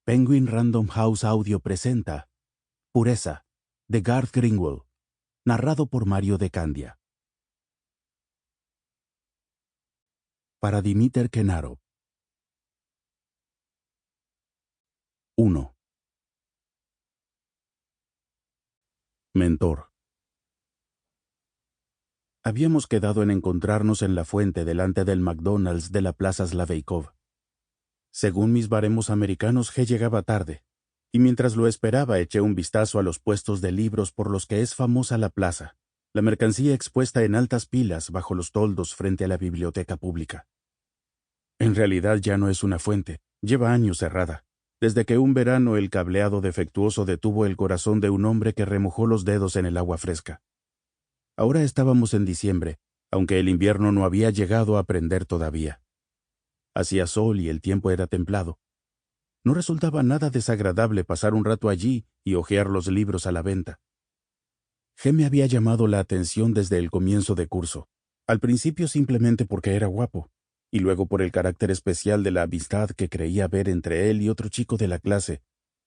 Penguin Random House Audio presenta Pureza, de Garth Greenwell, narrado por Mario de Candia. Para Dimitar Kenarov. 1. Mentor. Habíamos quedado en encontrarnos en la fuente delante del McDonald's de la Plaza Slaveykov. Según mis baremos americanos, G llegaba tarde, y mientras lo esperaba eché un vistazo a los puestos de libros por los que es famosa la plaza, la mercancía expuesta en altas pilas bajo los toldos frente a la biblioteca pública. En realidad ya no es una fuente, lleva años cerrada, desde que un verano el cableado defectuoso detuvo el corazón de un hombre que remojó los dedos en el agua fresca. Ahora estábamos en diciembre, aunque el invierno no había llegado a prender todavía. Hacía sol y el tiempo era templado. No resultaba nada desagradable pasar un rato allí y hojear los libros a la venta. G me había llamado la atención desde el comienzo de curso, al principio simplemente porque era guapo, y luego por el carácter especial de la amistad que creía ver entre él y otro chico de la clase,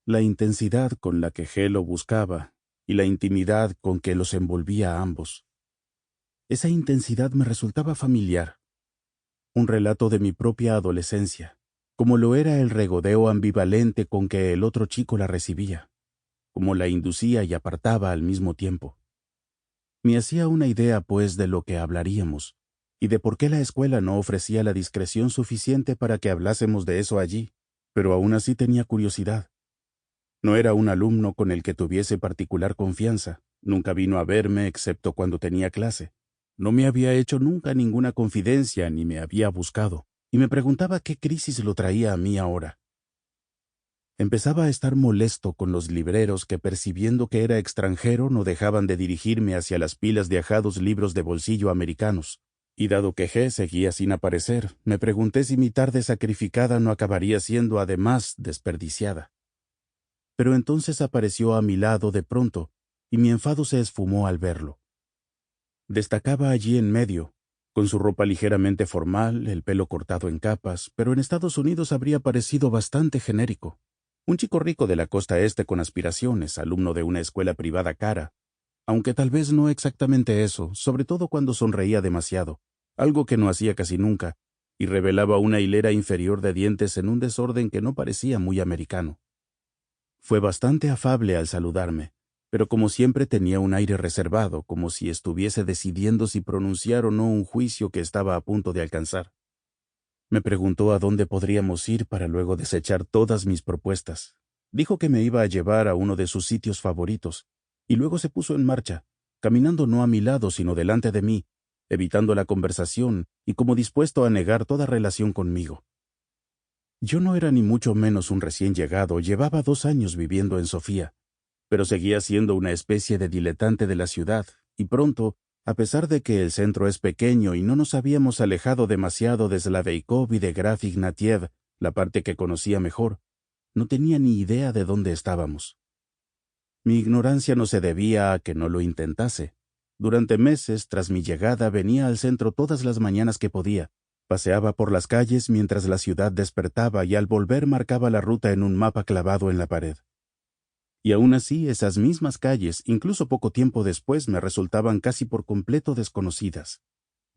la intensidad con la que G lo buscaba y la intimidad con que los envolvía a ambos. Esa intensidad me resultaba familiar. Un relato de mi propia adolescencia, como lo era el regodeo ambivalente con que el otro chico la recibía, como la inducía y apartaba al mismo tiempo. Me hacía una idea, pues, de lo que hablaríamos, y de por qué la escuela no ofrecía la discreción suficiente para que hablásemos de eso allí, pero aún así tenía curiosidad. No era un alumno con el que tuviese particular confianza, nunca vino a verme excepto cuando tenía clase. No me había hecho nunca ninguna confidencia ni me había buscado, y me preguntaba qué crisis lo traía a mí ahora. Empezaba a estar molesto con los libreros que, percibiendo que era extranjero, no dejaban de dirigirme hacia las pilas de ajados libros de bolsillo americanos, y dado que G seguía sin aparecer, me pregunté si mi tarde sacrificada no acabaría siendo además desperdiciada. Pero entonces apareció a mi lado de pronto, y mi enfado se esfumó al verlo. Destacaba allí en medio, con su ropa ligeramente formal, el pelo cortado en capas, pero en Estados Unidos habría parecido bastante genérico. Un chico rico de la costa este con aspiraciones, alumno de una escuela privada cara, aunque tal vez no exactamente eso, sobre todo cuando sonreía demasiado, algo que no hacía casi nunca, y revelaba una hilera inferior de dientes en un desorden que no parecía muy americano. Fue bastante afable al saludarme, pero como siempre tenía un aire reservado, como si estuviese decidiendo si pronunciar o no un juicio que estaba a punto de alcanzar. Me preguntó a dónde podríamos ir para luego desechar todas mis propuestas. Dijo que me iba a llevar a uno de sus sitios favoritos, y luego se puso en marcha, caminando no a mi lado sino delante de mí, evitando la conversación y como dispuesto a negar toda relación conmigo. Yo no era ni mucho menos un recién llegado, llevaba 2 años viviendo en Sofía, pero seguía siendo una especie de diletante de la ciudad, y pronto, a pesar de que el centro es pequeño y no nos habíamos alejado demasiado de Slaveykov y de Graf Ignatiev, la parte que conocía mejor, no tenía ni idea de dónde estábamos. Mi ignorancia no se debía a que no lo intentase. Durante meses, tras mi llegada, venía al centro todas las mañanas que podía, paseaba por las calles mientras la ciudad despertaba y al volver marcaba la ruta en un mapa clavado en la pared. Y aún así, esas mismas calles, incluso poco tiempo después, me resultaban casi por completo desconocidas.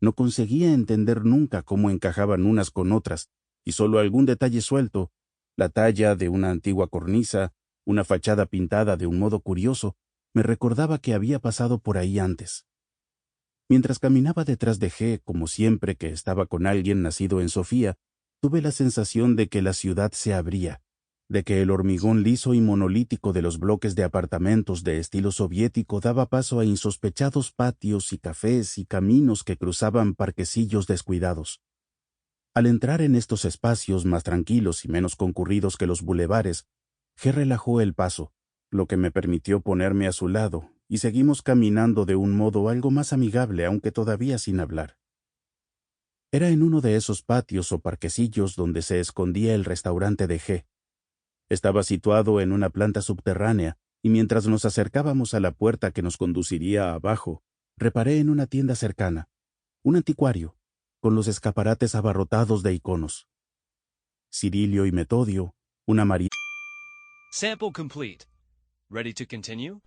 No conseguía entender nunca cómo encajaban unas con otras, y solo algún detalle suelto, la talla de una antigua cornisa, una fachada pintada de un modo curioso, me recordaba que había pasado por ahí antes. Mientras caminaba detrás de G, como siempre que estaba con alguien nacido en Sofía, tuve la sensación de que la ciudad se abría, de que el hormigón liso y monolítico de los bloques de apartamentos de estilo soviético daba paso a insospechados patios y cafés y caminos que cruzaban parquecillos descuidados. Al entrar en estos espacios más tranquilos y menos concurridos que los bulevares, G relajó el paso, lo que me permitió ponerme a su lado, y seguimos caminando de un modo algo más amigable, aunque todavía sin hablar. Era en uno de esos patios o parquecillos donde se escondía el restaurante de G. Estaba situado en una planta subterránea, y mientras nos acercábamos a la puerta que nos conduciría abajo, reparé en una tienda cercana, un anticuario, con los escaparates abarrotados de iconos. Cirilio y Metodio, una María Sample complete. Ready to continue?